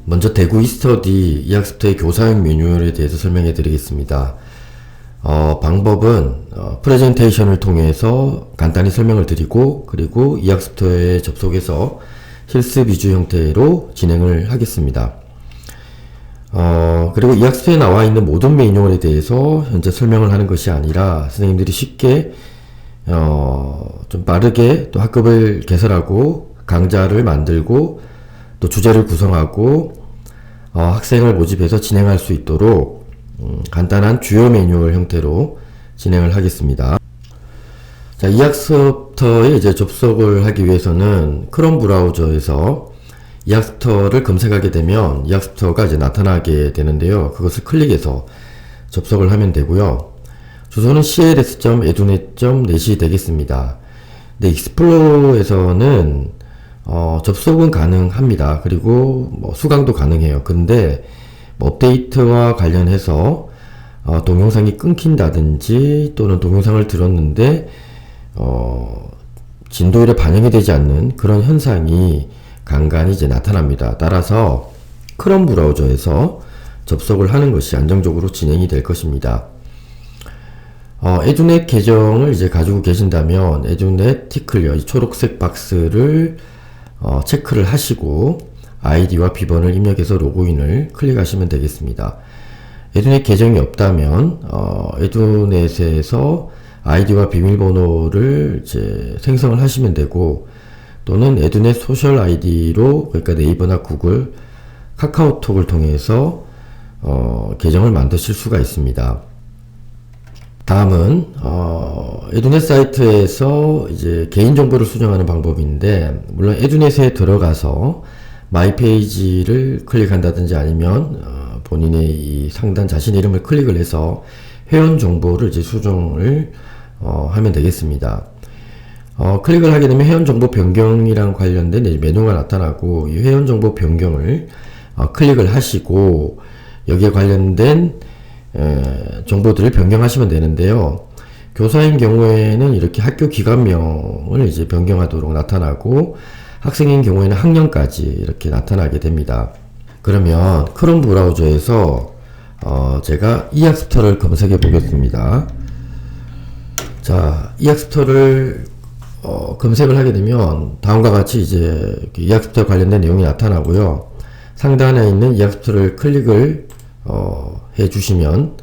먼저 대구 이스터디 이학습터의 교사용 매뉴얼에 대해서 설명해 드리겠습니다. 방법은 프레젠테이션을 통해서 간단히 설명을 드리고, 그리고 이학습터에 접속해서 실습 위주 형태로 진행을 하겠습니다. 그리고 이학습터에 나와 있는 모든 매뉴얼에 대해서 현재 설명을 하는 것이 아니라 선생님들이 쉽게 좀 빠르게 또 학급을 개설하고 강좌를 만들고 또 주제를 구성하고 학생을 모집해서 진행할 수 있도록 간단한 주요 매뉴얼 형태로 진행을 하겠습니다. 자, 이학습터에 이제 접속을 하기 위해서는 크롬 브라우저에서 이학습터를 검색하게 되면 이학습터가 이제 나타나게 되는데요. 그것을 클릭해서 접속을 하면 되고요. 주소는 cls.edunet.net이 되겠습니다. 근데 익스플로러에서는 접속은 가능합니다. 그리고 수강도 가능해요. 근데 업데이트와 관련해서 동영상이 끊긴다든지 또는 동영상을 들었는데 진도율에 반영이 되지 않는 그런 현상이 간간히 이제 나타납니다. 따라서 크롬 브라우저에서 접속을 하는 것이 안정적으로 진행이 될 것입니다. 에듀넷 계정을 이제 가지고 계신다면 에듀넷 티클리어 이 초록색 박스를 체크를 하시고 아이디와 비번을 입력해서 로그인을 클릭하시면 되겠습니다. 에듀넷 계정이 없다면 에듀넷에서 아이디와 비밀번호를 이제 생성을 하시면 되고, 또는 에듀넷 소셜 아이디로, 그러니까 네이버나 구글, 카카오톡을 통해서 계정을 만드실 수가 있습니다. 다음은 에듀넷 사이트에서 이제 개인정보를 수정하는 방법인데, 물론 에듀넷에 들어가서 마이 페이지를 클릭한다든지 아니면 본인의 이 상단 자신의 이름을 클릭을 해서 회원 정보를 이제 수정을 하면 되겠습니다. 클릭을 하게 되면 회원정보 변경이랑 관련된 메뉴가 나타나고, 이 회원정보 변경을 클릭을 하시고 여기에 관련된 정보들을 변경하시면 되는데요. 교사인 경우에는 이렇게 학교 기관명을 이제 변경하도록 나타나고, 학생인 경우에는 학년까지 이렇게 나타나게 됩니다. 그러면 크롬 브라우저에서 제가 이학습터를 검색해 보겠습니다. 자, 이학습터를 검색을 하게 되면 다음과 같이 이제 이학습터 관련된 내용이 나타나고요. 상단에 있는 이학습터를 클릭을 해 주시면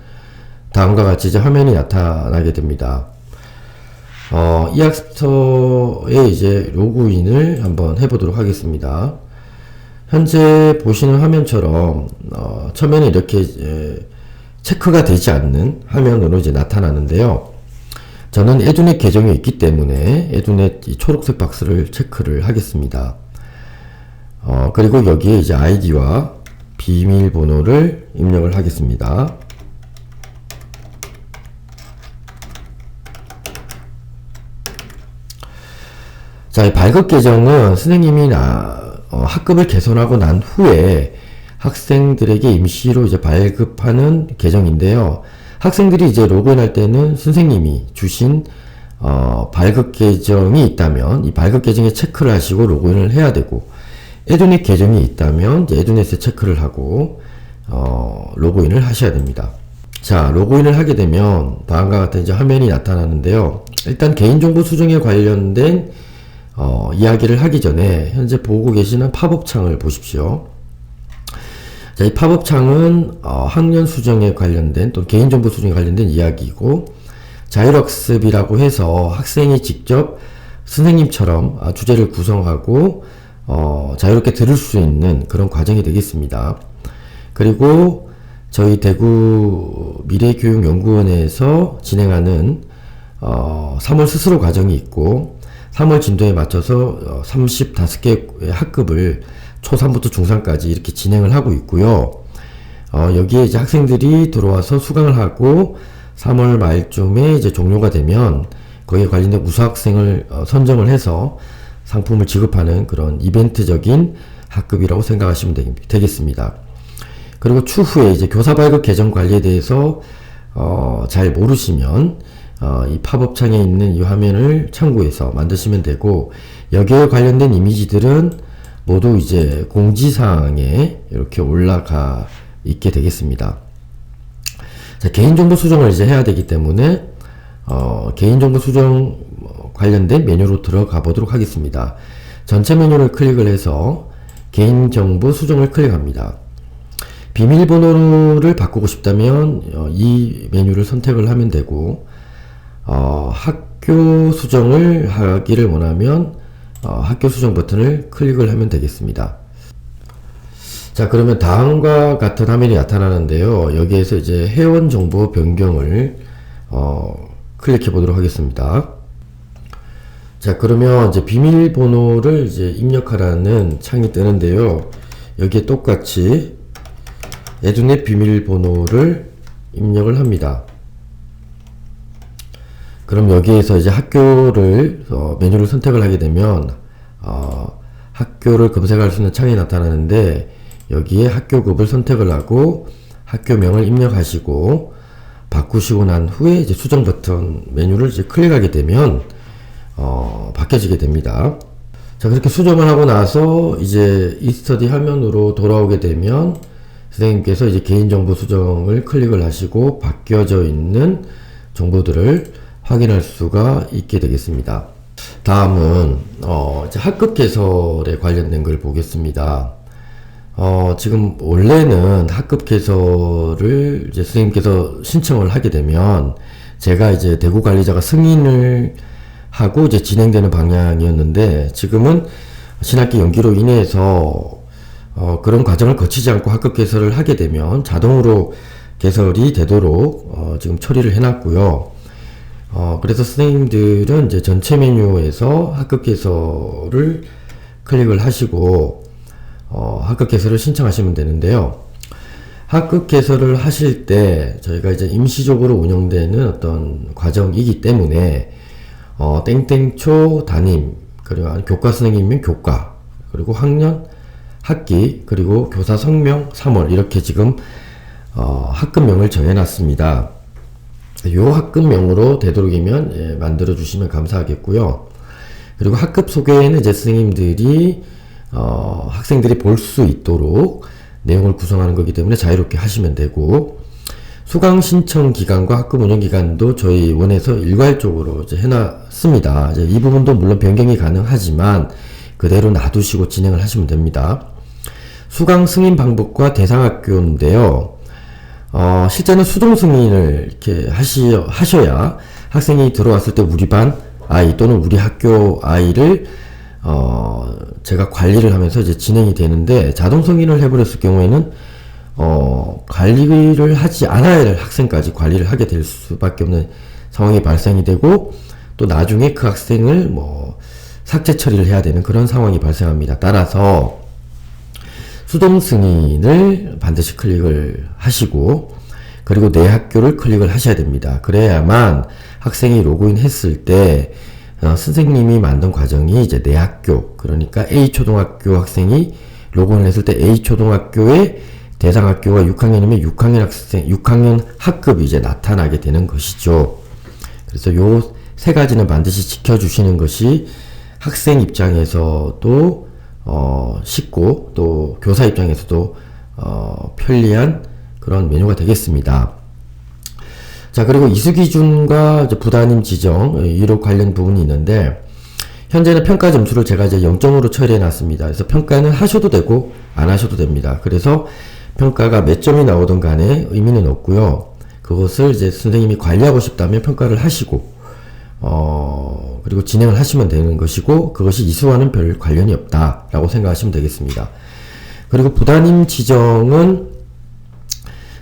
다음과 같이 이제 화면이 나타나게 됩니다. 이학습터에 이제 로그인을 한번 해보도록 하겠습니다. 현재 보시는 화면처럼 처음에는 이렇게 이제 체크가 되지 않는 화면으로 이제 나타나는데요. 저는 에듀넷 계정이 있기 때문에 에듀넷 이 초록색 박스를 체크를 하겠습니다. 그리고 여기에 이제 아이디와 비밀번호를 입력을 하겠습니다. 자, 이 발급 계정은 선생님이 학급을 개설하고 난 후에 학생들에게 임시로 이제 발급하는 계정인데요. 학생들이 이제 로그인할 때는 선생님이 주신 발급 계정이 있다면 이 발급 계정에 체크를 하시고 로그인을 해야 되고, 에듀넷 계정이 있다면 이제 에듀넷에 체크를 하고 로그인을 하셔야 됩니다. 자, 로그인을 하게 되면 다음과 같은 이제 화면이 나타나는데요. 일단 개인정보 수정에 관련된 이야기를 하기 전에 현재 보고 계시는 팝업 창을 보십시오. 자, 이 팝업 창은 학년 수정에 관련된 또 개인정보 수정에 관련된 이야기이고, 자율학습이라고 해서 학생이 직접 선생님처럼 주제를 구성하고 자유롭게 들을 수 있는 그런 과정이 되겠습니다. 그리고 저희 대구 미래교육연구원에서 진행하는 3월 스스로 과정이 있고, 3월 진도에 맞춰서 35개의 학급을 초3부터 중3까지 이렇게 진행을 하고 있고요. 여기에 이제 학생들이 들어와서 수강을 하고 3월 말쯤에 이제 종료가 되면 거기에 관련된 우수학생을 선정을 해서 상품을 지급하는 그런 이벤트적인 학급이라고 생각하시면 되겠습니다. 그리고 추후에 이제 교사 발급 계정 관리에 대해서 잘 모르시면 이 팝업 창에 있는 이 화면을 참고해서 만드시면 되고, 여기에 관련된 이미지들은 모두 이제 공지사항에 이렇게 올라가 있게 되겠습니다. 자, 개인정보 수정을 이제 해야 되기 때문에 개인정보 수정 관련된 메뉴로 들어가 보도록 하겠습니다. 전체 메뉴를 클릭을 해서 개인정보 수정을 클릭합니다. 비밀번호를 바꾸고 싶다면 이 메뉴를 선택을 하면 되고, 학교 수정을 하기를 원하면 학교 수정 버튼을 클릭을 하면 되겠습니다. 자, 그러면 다음과 같은 화면이 나타나는데요. 여기에서 이제 회원 정보 변경을 클릭해 보도록 하겠습니다. 자, 그러면 이제 비밀번호를 이제 입력하라는 창이 뜨는데요. 여기에 똑같이 에듀넷 비밀번호를 입력을 합니다. 그럼 여기에서 이제 학교를 메뉴를 선택을 하게 되면 학교를 검색할 수 있는 창이 나타나는데, 여기에 학교급을 선택을 하고 학교명을 입력하시고 바꾸시고 난 후에 이제 수정 버튼 메뉴를 이제 클릭하게 되면 바뀌어지게 됩니다. 자, 그렇게 수정을 하고 나서 이제 이스터디 화면으로 돌아오게 되면 선생님께서 이제 개인정보 수정을 클릭을 하시고 바뀌어져 있는 정보들을 확인할 수가 있게 되겠습니다. 다음은 이제 학급 개설에 관련된 걸 보겠습니다. 지금 원래는 학급 개설을 이제 선생님께서 신청을 하게 되면 제가 이제 대구 관리자가 승인을 하고 이제 진행되는 방향이었는데, 지금은 신학기 연기로 인해서 그런 과정을 거치지 않고 학급 개설을 하게 되면 자동으로 개설이 되도록 지금 처리를 해놨고요. 그래서 선생님들은 이제 전체 메뉴에서 학급 개설을 클릭을 하시고 학급 개설을 신청하시면 되는데요. 학급 개설을 하실 때 저희가 이제 임시적으로 운영되는 어떤 과정이기 때문에 땡땡초 담임, 그리고 교과 선생님이면 교과, 그리고 학년, 학기, 그리고 교사 성명 3월 이렇게 지금 학급명을 정해놨습니다. 이 학급명으로 되도록이면 만들어 주시면 감사하겠고요. 그리고 학급 소개에는 이제 선생님들이 학생들이 볼 수 있도록 내용을 구성하는 거기 때문에 자유롭게 하시면 되고, 수강 신청 기간과 학급 운영 기간도 저희 원에서 일괄적으로 이제 해놨습니다. 이제 이 부분도 물론 변경이 가능하지만 그대로 놔두시고 진행을 하시면 됩니다. 수강 승인 방법과 대상 학교인데요. 실제는 수동 승인을 이렇게 하셔야 학생이 들어왔을 때 우리 반 아이 또는 우리 학교 아이를 제가 관리를 하면서 이제 진행이 되는데, 자동 승인을 해버렸을 경우에는 관리를 하지 않아야 할 학생까지 관리를 하게 될 수밖에 없는 상황이 발생이 되고, 또 나중에 그 학생을 삭제 처리를 해야 되는 그런 상황이 발생합니다. 따라서 수동 승인을 반드시 클릭을 하시고, 그리고 내 학교를 클릭을 하셔야 됩니다. 그래야만 학생이 로그인 했을 때 선생님이 만든 과정이 이제 내 학교, 그러니까 A초등학교 학생이 로그인을 했을 때 A초등학교의 대상 학교가 6학년이면 6학년 학급이 이제 나타나게 되는 것이죠. 그래서 요 세 가지는 반드시 지켜주시는 것이 학생 입장에서도 쉽고 또 교사 입장에서도 편리한 그런 메뉴가 되겠습니다. 자, 그리고 이수 기준과 부담임 지정 이로 관련 부분이 있는데, 현재는 평가 점수를 제가 이제 0점으로 처리해 놨습니다. 그래서 평가는 하셔도 되고 안 하셔도 됩니다. 그래서 평가가 몇 점이 나오든 간에 의미는 없고요. 그것을 이제 선생님이 관리하고 싶다면 평가를 하시고 그리고 진행을 하시면 되는 것이고, 그것이 이수와는 별 관련이 없다라고 생각하시면 되겠습니다. 그리고 부담임 지정은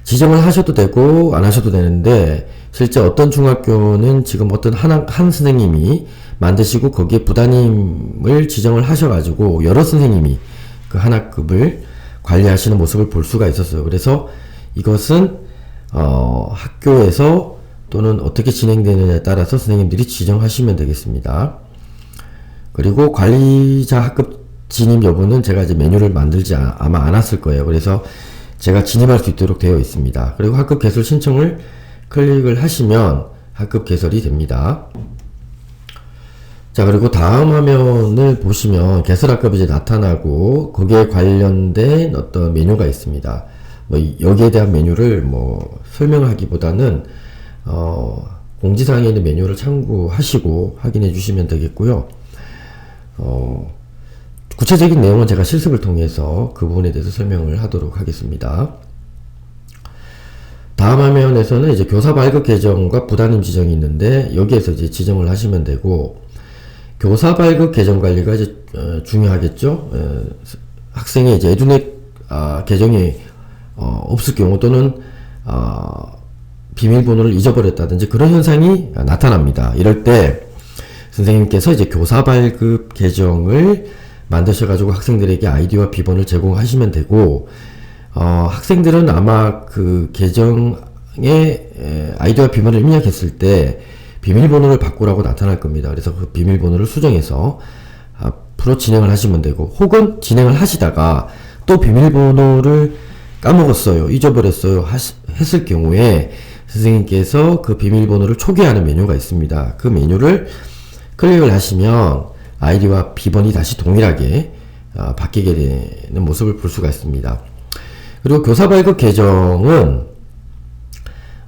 지정을 하셔도 되고 안 하셔도 되는데, 실제 어떤 중학교는 지금 어떤 한 선생님이 만드시고 거기에 부담임을 지정을 하셔가지고 여러 선생님이 그 한 학급을 관리하시는 모습을 볼 수가 있었어요. 그래서 이것은 학교에서 또는 어떻게 진행되느냐에 따라서 선생님들이 지정하시면 되겠습니다. 그리고 관리자 학급 진입 여부는 제가 이제 메뉴를 만들지 아마 않았을 거예요. 그래서 제가 진입할 수 있도록 되어 있습니다. 그리고 학급 개설 신청을 클릭을 하시면 학급 개설이 됩니다. 자, 그리고 다음 화면을 보시면 개설학급이 이제 나타나고 거기에 관련된 어떤 메뉴가 있습니다. 뭐 여기에 대한 메뉴를 뭐 설명하기보다는 공지사항에 있는 메뉴를 참고하시고 확인해 주시면 되겠고요. 구체적인 내용은 제가 실습을 통해서 그 부분에 대해서 설명을 하도록 하겠습니다. 다음 화면에서는 이제 교사 발급 계정과 부담임 지정이 있는데 여기에서 이제 지정을 하시면 되고, 교사 발급 계정 관리가 이제 중요하겠죠. 학생의 이제 에듀넷 계정이 없을 경우 또는 비밀번호를 잊어버렸다든지 그런 현상이 나타납니다. 이럴 때 선생님께서 이제 교사 발급 계정을 만드셔가지고 학생들에게 아이디와 비번을 제공하시면 되고, 학생들은 아마 그 계정에 아이디와 비번을 입력했을 때 비밀번호를 바꾸라고 나타날 겁니다. 그래서 그 비밀번호를 수정해서 앞으로 진행을 하시면 되고, 혹은 진행을 하시다가 또 비밀번호를 까먹었어요, 잊어버렸어요 했을 경우에 선생님께서 그 비밀번호를 초기화하는 메뉴가 있습니다. 그 메뉴를 클릭을 하시면 아이디와 비번이 다시 동일하게 바뀌게 되는 모습을 볼 수가 있습니다. 그리고 교사 발급 계정은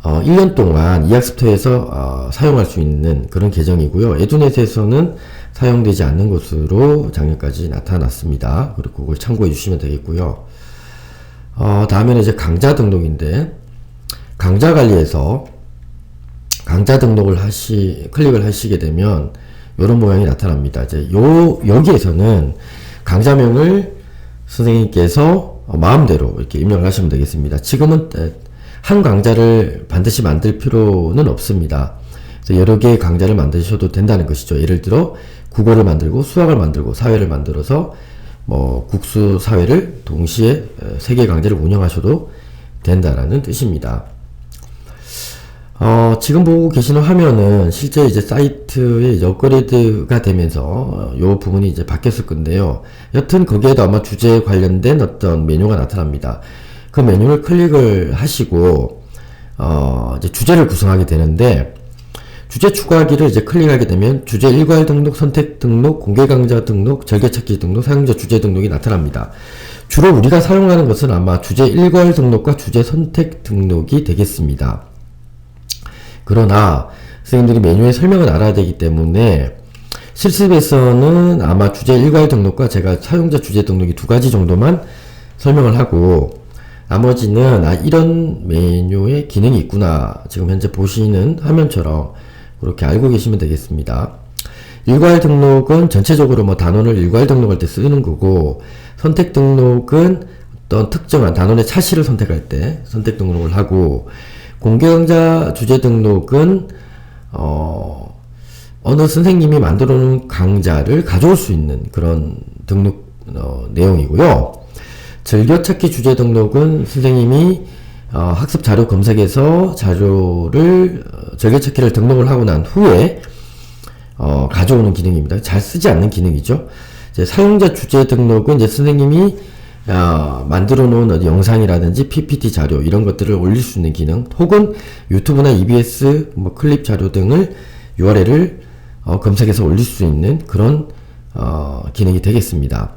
1년 동안 이학습터에서 사용할 수 있는 그런 계정이고요. 에듀넷에서는 사용되지 않는 것으로 작년까지 나타났습니다. 그리고 그걸 참고해 주시면 되겠고요. 다음에는 이제 강좌 등록인데, 강좌 관리에서 강좌 등록을 클릭을 하시게 되면 이런 모양이 나타납니다. 이제 여기에서는 강좌명을 선생님께서 마음대로 이렇게 입력을 하시면 되겠습니다. 지금은 한 강좌를 반드시 만들 필요는 없습니다. 그래서 여러 개의 강좌를 만드셔도 된다는 것이죠. 예를 들어 국어를 만들고 수학을 만들고 사회를 만들어서 뭐 국수 사회를 동시에 3개 강좌를 운영하셔도 된다라는 뜻입니다. 지금 보고 계시는 화면은 실제 이제 사이트의 이제 업그레이드가 되면서 요 부분이 이제 바뀌었을 건데요. 여튼 거기에도 아마 주제에 관련된 어떤 메뉴가 나타납니다. 그 메뉴를 클릭을 하시고 이제 주제를 구성하게 되는데, 주제 추가하기를 이제 클릭하게 되면 주제 일괄 등록, 선택 등록, 공개 강좌 등록, 절개찾기 등록, 사용자 주제 등록이 나타납니다. 주로 우리가 사용하는 것은 아마 주제 일괄 등록과 주제 선택 등록이 되겠습니다. 그러나 선생님들이 메뉴의 설명을 알아야 되기 때문에 실습에서는 아마 주제 일괄 등록과 제가 사용자 주제 등록이 2가지 정도만 설명을 하고, 나머지는 이런 메뉴의 기능이 있구나, 지금 현재 보시는 화면처럼 그렇게 알고 계시면 되겠습니다. 일괄 등록은 전체적으로 뭐 단원을 일괄 등록할 때 쓰는 거고, 선택 등록은 어떤 특정한 단원의 차시를 선택할 때 선택 등록을 하고, 공개 강좌 주제 등록은 어느 선생님이 만들어 놓은 강좌를 가져올 수 있는 그런 등록 내용이고요. 즐겨찾기 주제 등록은 선생님이 학습 자료 검색에서 자료를 즐겨찾기를 등록을 하고 난 후에 가져오는 기능입니다. 잘 쓰지 않는 기능이죠. 이제 사용자 주제 등록은 이제 선생님이 만들어 놓은 영상이라든지 PPT 자료 이런 것들을 올릴 수 있는 기능, 혹은 유튜브나 EBS 뭐 클립 자료 등을 URL을 검색해서 올릴 수 있는 그런 기능이 되겠습니다.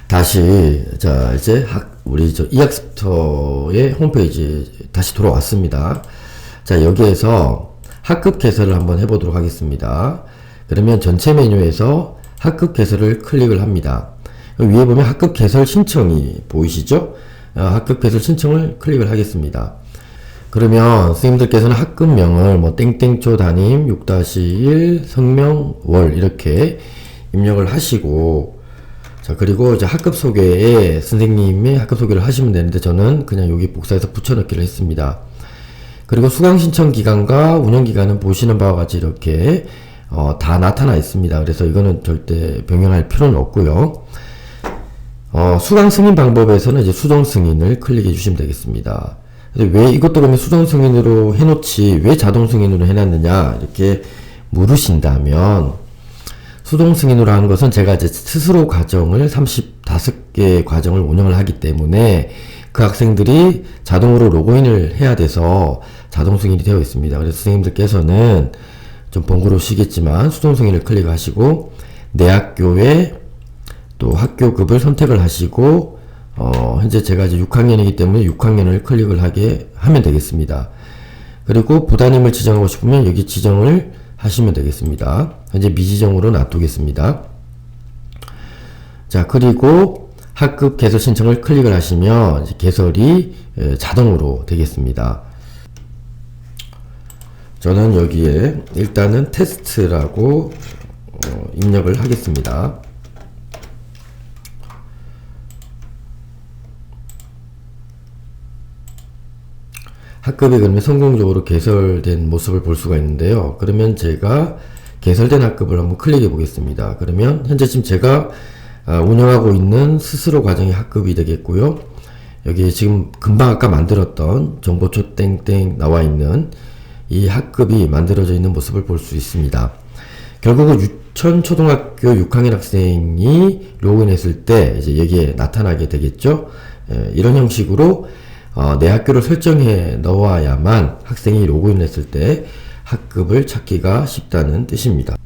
다시 자 이제 우리 이학습터의 홈페이지 다시 돌아왔습니다. 자, 여기에서 학급 개설을 한번 해보도록 하겠습니다. 그러면 전체 메뉴에서 학급 개설을 클릭을 합니다. 위에 보면 학급 개설 신청이 보이시죠? 학급 개설 신청을 클릭을 하겠습니다. 그러면 선생님들께서는 학급명을 뭐 땡땡초 담임 6-1 성명 월 이렇게 입력을 하시고, 자, 그리고 이제 학급 소개에 선생님의 학급 소개를 하시면 되는데 저는 그냥 여기 복사해서 붙여넣기를 했습니다. 그리고 수강 신청 기간과 운영 기간은 보시는 바와 같이 이렇게 다 나타나 있습니다. 그래서 이거는 절대 변경할 필요는 없고요. 수강 승인 방법에서는 이제 수정 승인을 클릭해 주시면 되겠습니다. 왜 이것도 그러면 수정 승인으로 해놓지 왜 자동 승인으로 해놨느냐 이렇게 물으신다면, 수동 승인으로 하는 것은 제가 이제 스스로 과정을 35개 과정을 운영을 하기 때문에 그 학생들이 자동으로 로그인을 해야 돼서 자동 승인이 되어 있습니다. 그래서 선생님들께서는 좀 번거로우시겠지만 수동승인을 클릭하시고 내 학교에 또 학교급을 선택을 하시고 현재 제가 이제 6학년이기 때문에 6학년을 클릭을 하면 되겠습니다. 그리고 부담임을 지정하고 싶으면 여기 지정을 하시면 되겠습니다. 현재 미지정으로 놔두겠습니다. 자, 그리고 학급 개설 신청을 클릭을 하시면 이제 개설이 자동으로 되겠습니다. 저는 여기에 일단은 테스트라고 입력을 하겠습니다. 학급이 그러면 성공적으로 개설된 모습을 볼 수가 있는데요. 그러면 제가 개설된 학급을 한번 클릭해 보겠습니다. 그러면 현재 지금 제가 운영하고 있는 스스로 과정의 학급이 되겠고요. 여기 지금 금방 아까 만들었던 정보초 땡땡 나와 있는 이 학급이 만들어져 있는 모습을 볼 수 있습니다. 결국은 유천 초등학교 6학년 학생이 로그인했을 때 이제 여기에 나타나게 되겠죠. 이런 형식으로 내 학교를 설정해 넣어야만 학생이 로그인했을 때 학급을 찾기가 쉽다는 뜻입니다.